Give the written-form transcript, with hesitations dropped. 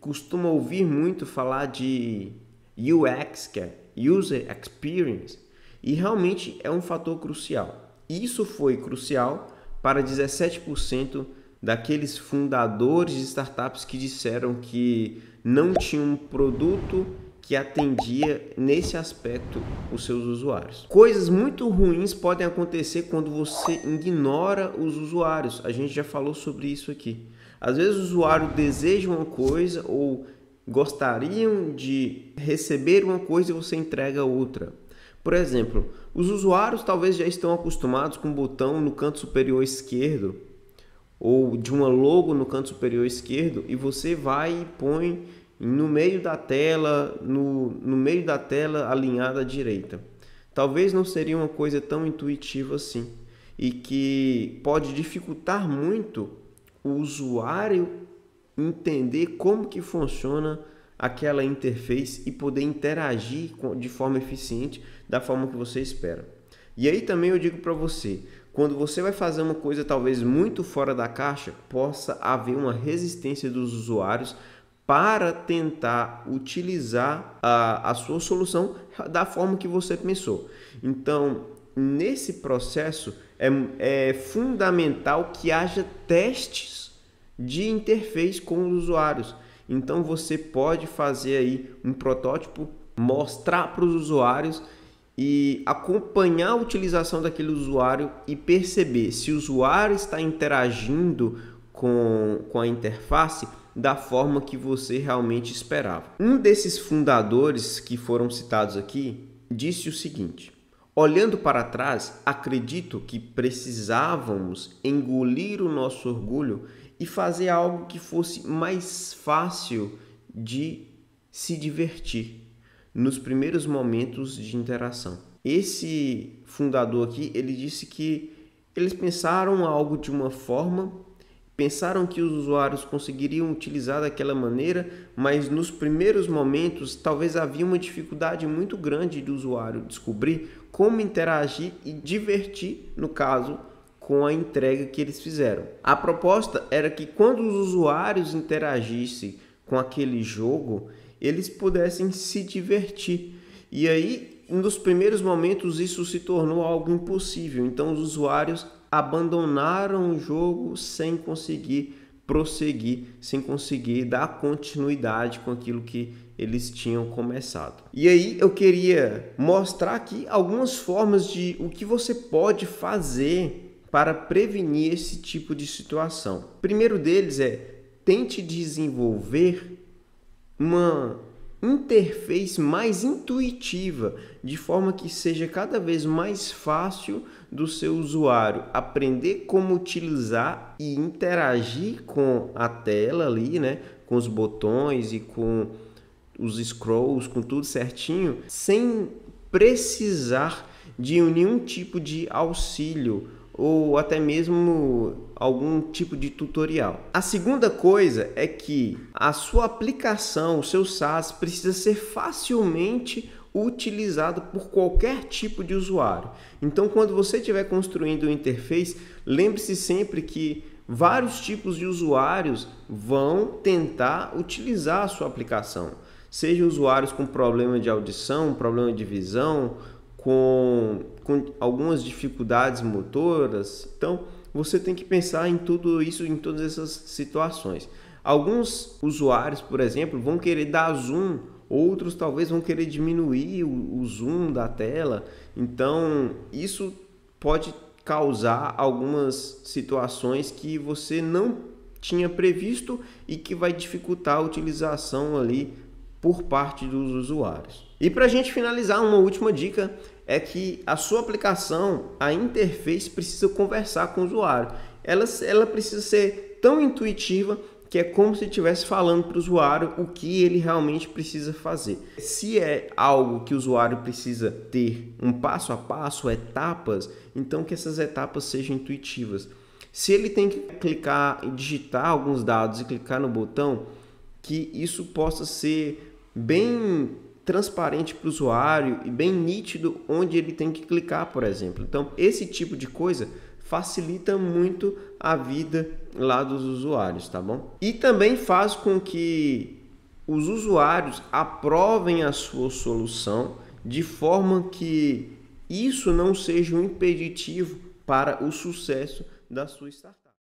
costuma ouvir muito falar de UX, que é User Experience, e realmente é um fator crucial. Isso foi crucial para 17% daqueles fundadores de startups que disseram que não tinham um produto que atendia nesse aspecto os seus usuários. Coisas muito ruins podem acontecer quando você ignora os usuários. A gente já falou sobre isso aqui. Às vezes o usuário deseja uma coisa ou gostariam de receber uma coisa e você entrega outra. Por exemplo, os usuários talvez já estão acostumados com um botão no canto superior esquerdo ou de uma logo no canto superior esquerdo e você vai e põe no meio da tela, no meio da tela alinhada à direita. Talvez não seria uma coisa tão intuitiva assim e que pode dificultar muito o usuário entender como que funciona aquela interface e poder interagir de forma eficiente da forma que você espera. E aí também eu digo para você, quando você vai fazer uma coisa talvez muito fora da caixa, possa haver uma resistência dos usuários para tentar utilizar a sua solução da forma que você pensou. Então, nesse processo, é fundamental que haja testes de interface com os usuários. Então, você pode fazer aí um protótipo, mostrar para os usuários e acompanhar a utilização daquele usuário e perceber se o usuário está interagindo com a interface da forma que você realmente esperava. Um desses fundadores que foram citados aqui disse o seguinte: olhando para trás, acredito que precisávamos engolir o nosso orgulho e fazer algo que fosse mais fácil de se divertir nos primeiros momentos de interação. Esse fundador aqui, ele disse que eles pensaram algo de uma forma, pensaram que os usuários conseguiriam utilizar daquela maneira, mas nos primeiros momentos talvez havia uma dificuldade muito grande do usuário descobrir como interagir e divertir, no caso, com a entrega que eles fizeram. A proposta era que quando os usuários interagissem com aquele jogo, eles pudessem se divertir. E aí, nos primeiros momentos, isso se tornou algo impossível. Então, os usuários abandonaram o jogo sem conseguir prosseguir, sem conseguir dar continuidade com aquilo que eles tinham começado. E aí eu queria mostrar aqui algumas formas de o que você pode fazer para prevenir esse tipo de situação. O primeiro deles é tente desenvolver uma interface mais intuitiva, de forma que seja cada vez mais fácil do seu usuário aprender como utilizar e interagir com a tela ali, né, com os botões e com os scrolls, com tudo certinho, sem precisar de nenhum tipo de auxílio ou até mesmo algum tipo de tutorial. A segunda coisa é que a sua aplicação, o seu SaaS, precisa ser facilmente utilizado por qualquer tipo de usuário. Então, quando você estiver construindo uma interface, lembre-se sempre que vários tipos de usuários vão tentar utilizar a sua aplicação. Seja usuários com problema de audição, problema de visão, com algumas dificuldades motoras. Então, você tem que pensar em tudo isso, em todas essas situações. Alguns usuários, por exemplo, vão querer dar zoom, outros talvez vão querer diminuir o zoom da tela. Então, isso pode causar algumas situações que você não tinha previsto e que vai dificultar a utilização ali por parte dos usuários. E para a gente finalizar, uma última dica é que a sua aplicação, a interface, precisa conversar com o usuário. Ela precisa ser tão intuitiva que é como se estivesse falando para o usuário o que ele realmente precisa fazer. Se é algo que o usuário precisa ter um passo a passo, etapas, então que essas etapas sejam intuitivas. Se ele tem que clicar e digitar alguns dados e clicar no botão, que isso possa ser bem transparente para o usuário e bem nítido onde ele tem que clicar, por exemplo. Então, esse tipo de coisa facilita muito a vida lá dos usuários, tá bom? E também faz com que os usuários aprovem a sua solução de forma que isso não seja um impeditivo para o sucesso da sua startup.